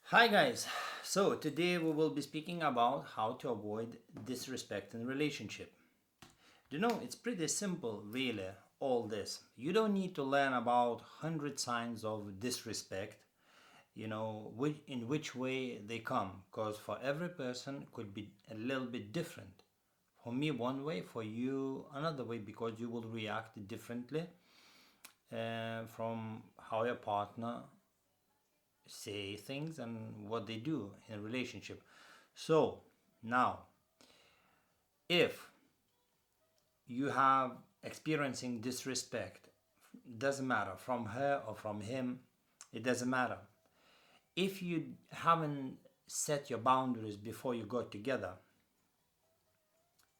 Hi guys. So today we will be speaking about how to avoid disrespect in relationship. It's pretty simple really all this. You don't need to learn about 100 signs of disrespect, in which way they come because for every person could be a little bit different. For me one way, for you another way because you will react differently from how your partner say things and what they do in a relationship. So now, if you have experiencing disrespect, doesn't matter from her or from him, it doesn't matter. If you haven't set your boundaries before you got together,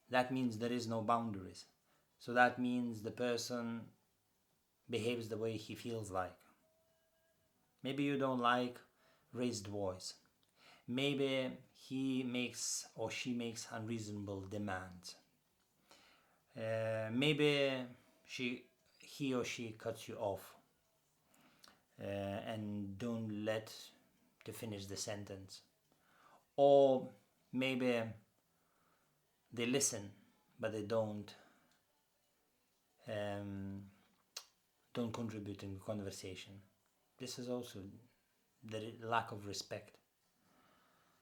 that means there is no boundaries. So that means the person behaves the way he feels like. Maybe you don't like raised voice. Maybe he makes or she makes unreasonable demands. Maybe she, he or she cuts you off and don't let to finish the sentence. Or maybe they listen, but they um, don't contribute in the conversation. This is also the lack of respect.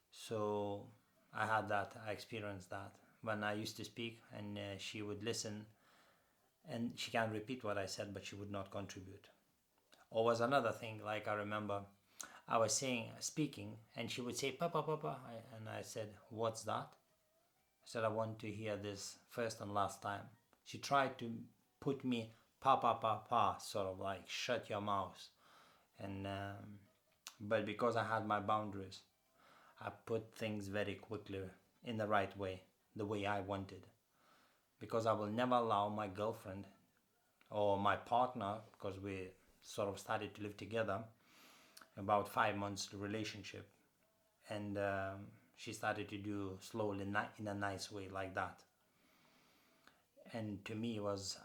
So I had that. I experienced that when I used to speak, and she would listen, and she can repeat what I said, but she would not contribute. Or was another thing, like I remember I was speaking, and she would say, Papa, Papa. And I said, What's that? I said, I want to hear this first and last time. She tried to put me, Papa, Papa, sort of like, shut your mouth. And, but because I had my boundaries, I put things very quickly in the right way, the way I wanted. Because I will never allow my girlfriend or my partner, because we sort of started to live together about 5 months relationship, and she started to do slowly in a nice way like that, and to me it was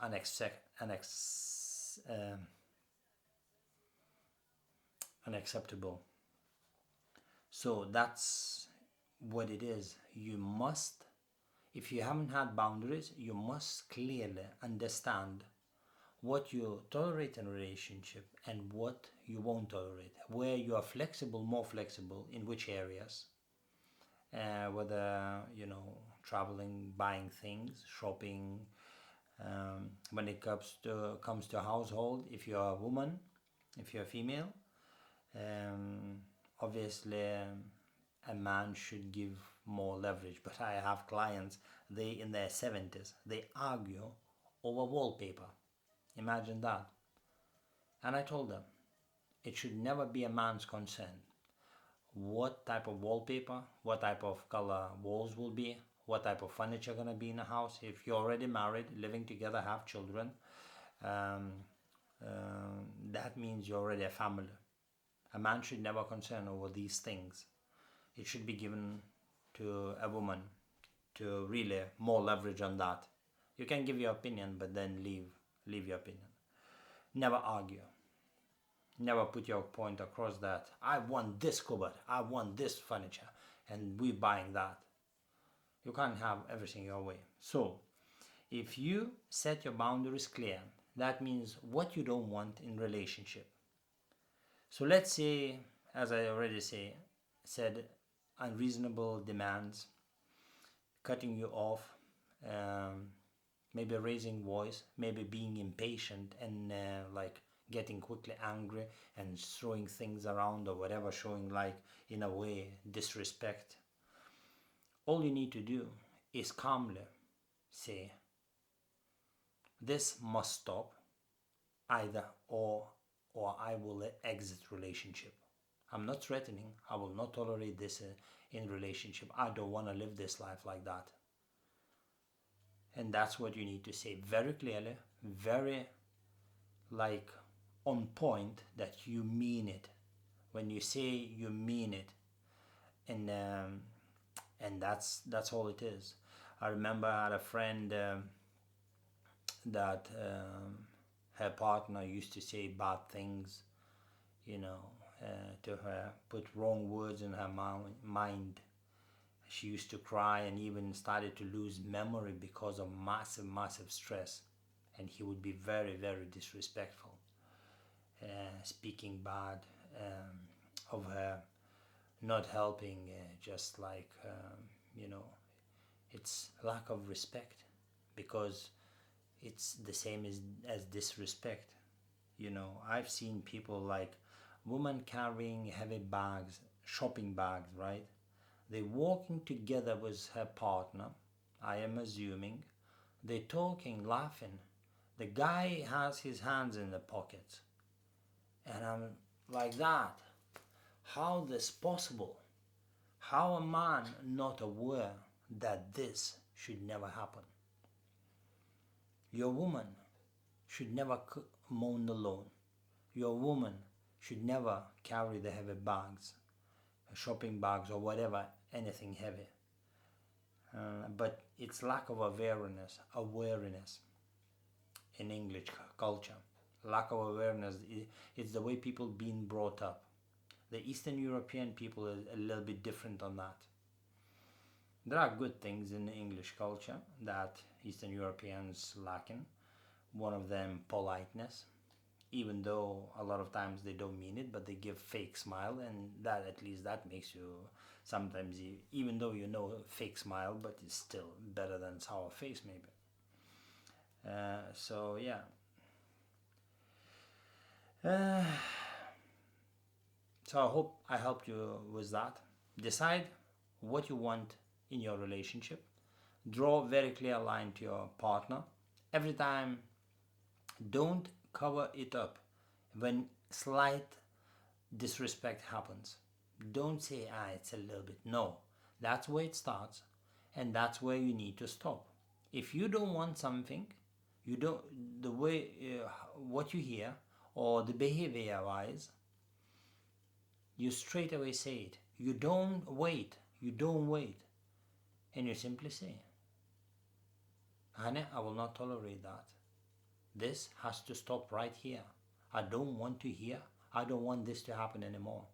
unacceptable. So that's what it is. You must, if you haven't had boundaries, you must clearly understand what you tolerate in a relationship and what you won't tolerate, where you are flexible, more flexible in which areas, whether traveling, buying things, shopping. When it comes to household, if you're a woman, if you're a female, um, obviously a man should give more leverage. But I have clients, they in their 70s, they argue over wallpaper. Imagine that. And I told them it should never be a man's concern what type of wallpaper, what type of color walls will be, what type of furniture gonna be in a house. If you're already married, living together, have children, um, that means you're already a family. A man should never concern over these things. It should be given to a woman to really more leverage on that. You can give your opinion, but then leave your opinion. Never argue. Never put your point across that I want this cupboard, I want this furniture, and we buying that. You can't have everything your way. So if you set your boundaries clear, that means what you don't want in relationship. So let's say, as I already said, unreasonable demands, cutting you off, um, maybe raising voice, maybe being impatient and like getting quickly angry and throwing things around or whatever, showing like in a way disrespect. All you need to do is calmly say, this must stop, either or I will exit relationship. I'm not threatening. I will not tolerate this in relationship. I don't want to live this life like that. And that's what you need to say very clearly, very like on point, that you mean it. When you say, you mean it. And that's all it is. I remember I had a friend that her partner used to say bad things, you know, to her, put wrong words in her mind. She used to cry and even started to lose memory because of massive stress. And he would be very disrespectful, speaking bad of her, not helping, just like, you know, it's lack of respect, because it's the same as disrespect. I've seen people like women carrying heavy bags, shopping bags, right? They're walking together with her partner, I am assuming. They're talking, laughing. The guy has his hands in the pockets. And I'm like that. How this possible? How a man not aware that this should never happen? Your woman should never mow the lawn. Your woman should never carry the heavy bags, shopping bags or whatever, anything heavy. But it's lack of awareness in English culture. Lack of awareness, it's the way people being brought up. The Eastern European people are a little bit different on that. There are good things in the English culture that Eastern Europeans lacking. One of them, politeness. Even though a lot of times they don't mean it, but they give fake smile, and that, at least that makes you sometimes, even though fake smile, but it's still better than sour face maybe. So yeah. So I hope I helped you with that. Decide what you want in your relationship. Draw a very clear line to your partner. Every time, don't cover it up when slight disrespect happens. Don't say, it's a little bit. No, that's where it starts, and that's where you need to stop. If you don't want something, you don't, the way, what you hear, or the behavior wise, you straight away say it. You don't wait. And you simply say, honey, I will not tolerate that. This has to stop right here. I don't want to hear. I don't want this to happen anymore.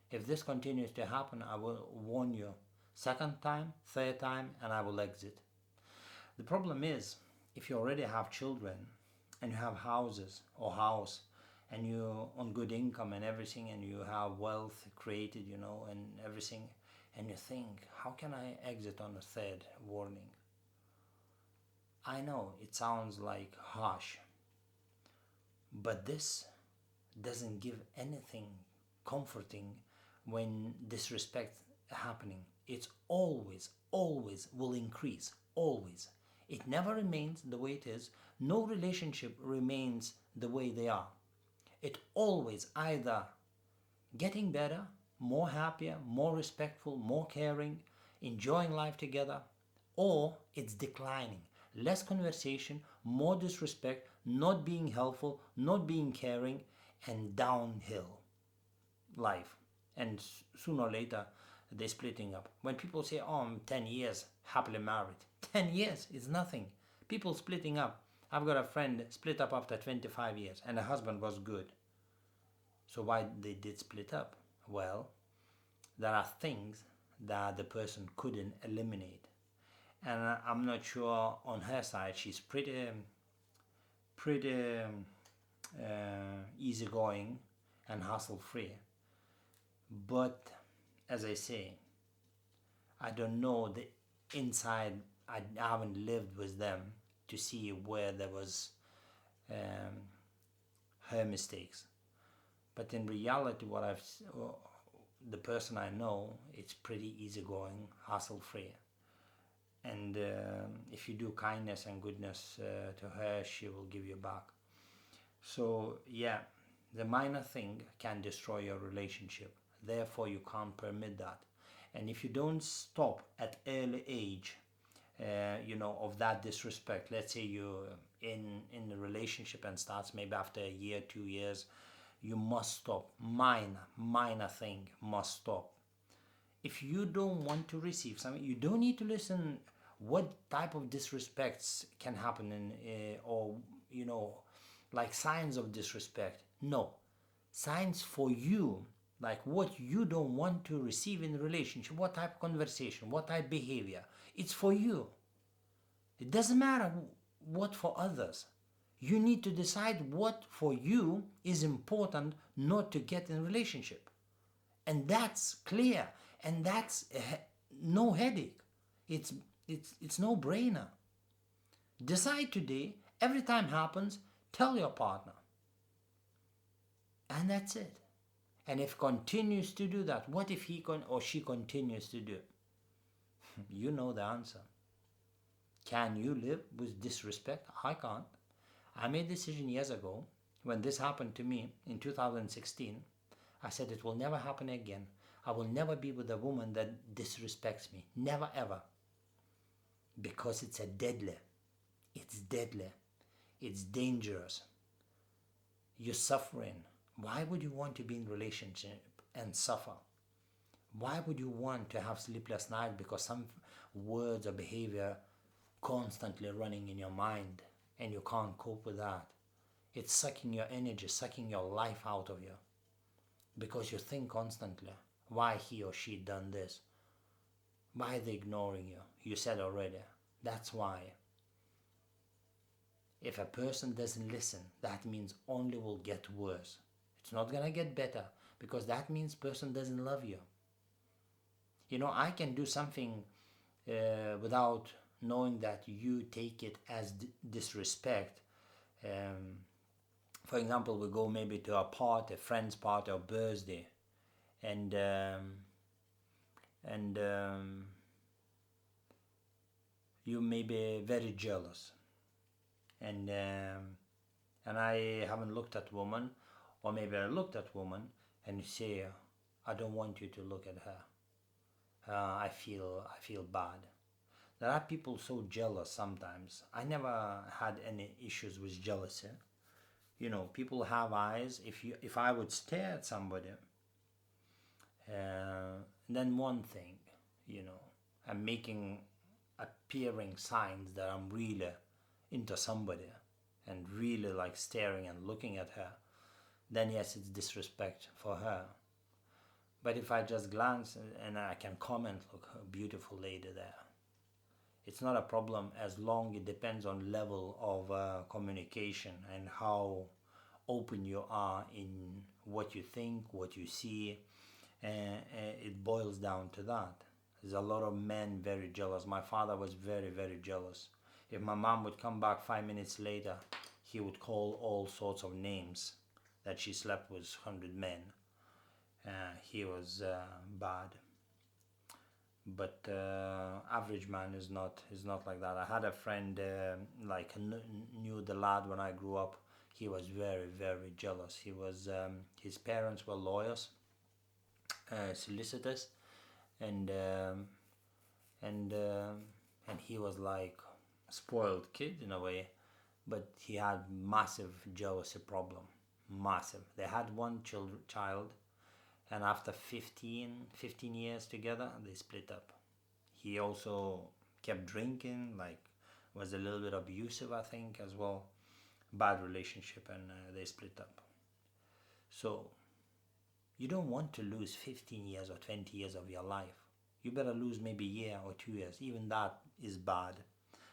If this continues to happen, I will warn you. Second time, third time, and I will exit. The problem is, if you already have children and you have houses or house, and you're on good income and everything, and you have wealth created, and everything, and you think, how can I exit on a third warning? I know it sounds like harsh, but this doesn't give anything comforting when disrespect happening. It's always will increase, always. It never remains the way it is. No relationship remains the way they are. It always either getting better, more happier, more respectful, more caring, enjoying life together, or it's declining. Less conversation, more disrespect, not being helpful, not being caring, and downhill life. And sooner or later, they're splitting up. When people say, I'm 10 years happily married, 10 years is nothing. People splitting up. I've got a friend split up after 25 years, and the husband was good. So why they did split up? Well, there are things that the person couldn't eliminate. And I'm not sure on her side, she's pretty easygoing and hassle-free. But as I say, I don't know the inside. I haven't lived with them to see where there was her mistakes. But in reality, the person I know, it's pretty easygoing, hassle-free. And if you do kindness and goodness to her, she will give you back. So yeah, the minor thing can destroy your relationship. Therefore, you can't permit that. And if you don't stop at early age, of that disrespect, let's say you're in a relationship and starts maybe after a year, 2 years, you must stop. Minor thing must stop. If you don't want to receive something, you don't need to listen what type of disrespects can happen or like signs of disrespect. No, Signs for you, like what you don't want to receive in a relationship, what type of conversation, what type of behavior. It's for you. It doesn't matter what for others. You need to decide what for you is important not to get in a relationship. And that's clear. And that's no headache. It's, it's no brainer. Decide today, every time happens, tell your partner. And that's it. And if continues to do that, what if he or she continues to do? You know the answer. Can you live with disrespect? I can't. I made a decision years ago when this happened to me in 2016. I said it will never happen again. I will never be with a woman that disrespects me. Never ever. Because it's a deadly. It's deadly. It's dangerous. You're suffering. Why would you want to be in a relationship and suffer? Why would you want to have sleepless nights because some words or behavior constantly running in your mind and you can't cope with that? It's sucking your energy, sucking your life out of you because you think constantly, why he or she done this? Why are they ignoring you? You said already. That's why. If a person doesn't listen, that means only will get worse. It's not gonna get better because that means person doesn't love you. You know, I can do something without knowing that you take it as disrespect. For example, we go maybe to a party, a friend's party or birthday, and you may be very jealous, and I haven't looked at woman, or maybe I looked at woman, and you say, I don't want you to look at her. I feel bad. There are people so jealous sometimes. I never had any issues with jealousy. You know, people have eyes. If I would stare at somebody, then one thing, you know, I'm making appearing signs that I'm really into somebody and really like staring and looking at her, then yes, it's disrespect for her. But if I just glance and I can comment, look, a beautiful lady there, it's not a problem as long it depends on level of communication and how open you are in what you think, what you see. It boils down to that. There's a lot of men very jealous. My father was very, very jealous. If my mom would come back 5 minutes later, he would call all sorts of names that she slept with 100 men. He was bad. But average man is not like that. I had a friend knew the lad when I grew up. He was very, very jealous. He was his parents were lawyers, solicitors, and he was like a spoiled kid in a way, but he had massive jealousy problem, massive. They had one child, and after 15 years together, they split up. He also kept drinking, like was a little bit abusive, I think, as well. Bad relationship, and they split up. So you don't want to lose 15 years or 20 years of your life. You better lose maybe a year or 2 years. Even that is bad.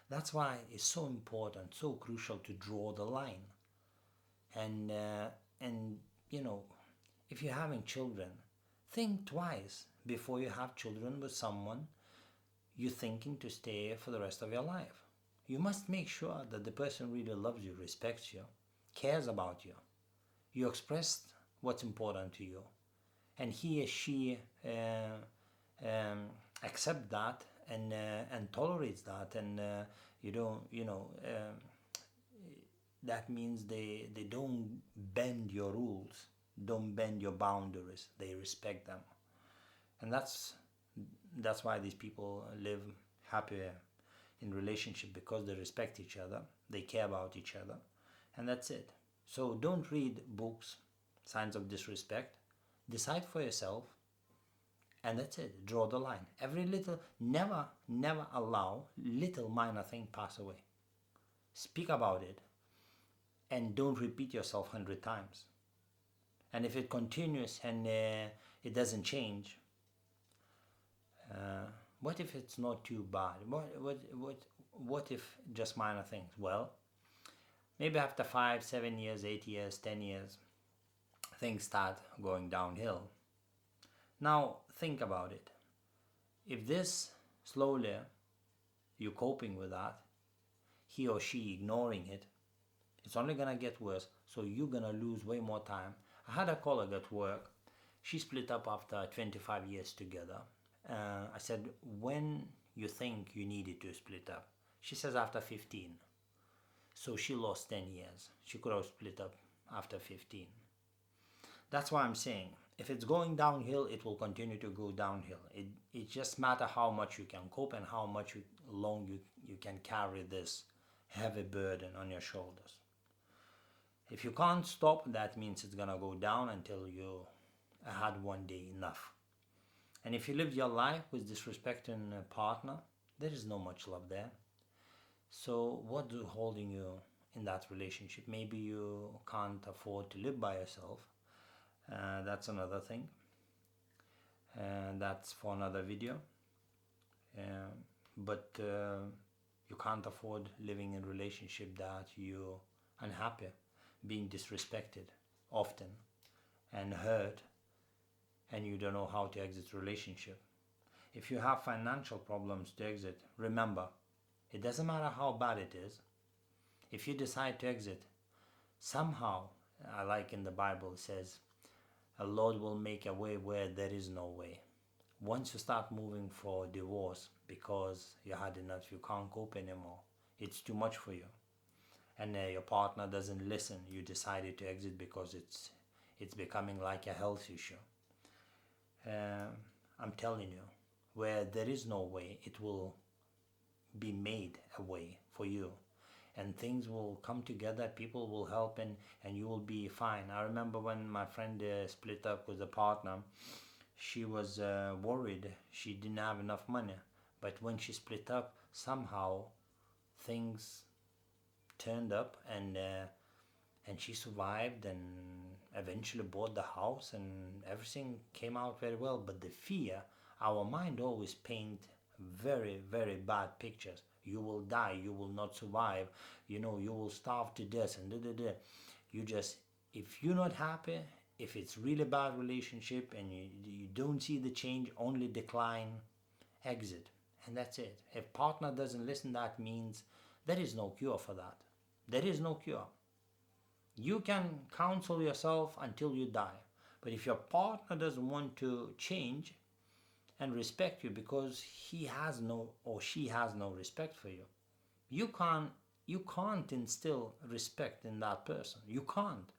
That's why it's so important, so crucial to draw the line. And you know, if you're having children, think twice before you have children with someone you're thinking to stay for the rest of your life. You must make sure that the person really loves you, respects you, cares about you. You expressed what's important to you, and he or she accept that and tolerates that, and you don't, that means they don't bend your rules, don't bend your boundaries. They respect them, and that's why these people live happy in relationship, because they respect each other, they care about each other, and that's it. So don't read books, signs of disrespect. Decide for yourself, and that's it. Draw the line. Every little, never allow little minor thing pass away. Speak about it, and don't repeat yourself 100 times. And if it continues and it doesn't change, what if it's not too bad? What if just minor things? Well, maybe after 5, 7 years, 8 years, 10 years, things start going downhill. Now think about it. If this slowly you're coping with that, he or she ignoring it, it's only gonna get worse. So you're gonna lose way more time. I had a colleague at work. She split up after 25 years together. I said, when you think you needed to split up? She says after 15. So she lost 10 years. She could have split up after 15. That's why I'm saying, if it's going downhill, it will continue to go downhill. It just matters how much you can cope and how much long you can carry this heavy burden on your shoulders. If you can't stop, that means it's gonna go down until you had one day enough. And if you live your life with disrespecting a partner, there is no much love there. So what's holding you in that relationship? Maybe you can't afford to live by yourself. That's another thing. That's for another video. But you can't afford living in a relationship that you're unhappy, being disrespected often and hurt, and you don't know how to exit the relationship. If you have financial problems to exit, remember, it doesn't matter how bad it is. If you decide to exit, somehow, like in the Bible, it says, the Lord will make a way where there is no way. Once you start moving for divorce because you had enough, you can't cope anymore, it's too much for you, and your partner doesn't listen, you decided to exit because it's becoming like a health issue. I'm telling you, where there is no way, it will be made a way for you, and things will come together, people will help, and you will be fine. I remember when my friend split up with a partner, she was worried she didn't have enough money, but when she split up, somehow things turned up, and she survived and eventually bought the house, and everything came out very well. But the fear, our mind always paint very, very bad pictures. You will die, you will not survive, you will starve to death, and you just, if you're not happy, if it's really bad relationship and you don't see the change, only decline, exit, and that's it. If partner doesn't listen, that means there is no cure for that. There is no cure. You can counsel yourself until you die, but if your partner doesn't want to change and respect you, because he has no or she has no respect for you, you can't instill respect in that person. You can't.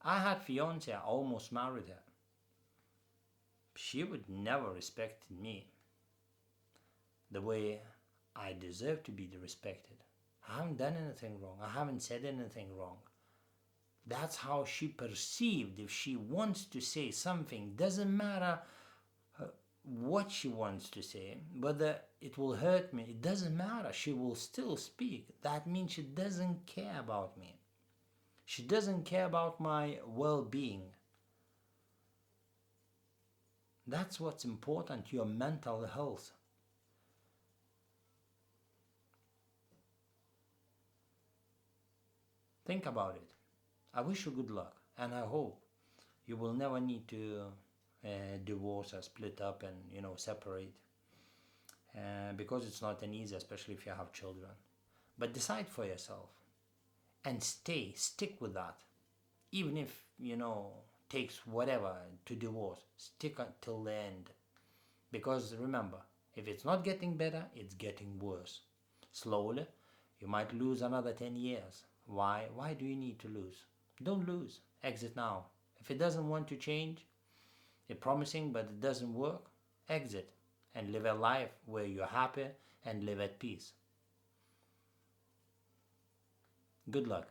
I had fiance, I almost married her. She would never respect me the way I deserve to be respected. I haven't done anything wrong. I haven't said anything wrong. That's how she perceived. If she wants to say something, doesn't matter what she wants to say, whether it will hurt me, it doesn't matter. She will still speak. That means she doesn't care about me. She doesn't care about my well-being. That's what's important, your mental health. Think about it. I wish you good luck, and I hope you will never need to divorce or split up and separate, because it's not an easy, especially if you have children. But decide for yourself and stick with that, even if takes whatever to divorce. Stick until the end, because remember, if it's not getting better, it's getting worse. Slowly you might lose another 10 years. Why do you need to lose? Don't lose. Exit now. If it doesn't want to change, it's promising but it doesn't work, exit and live a life where you're happy and live at peace. Good luck.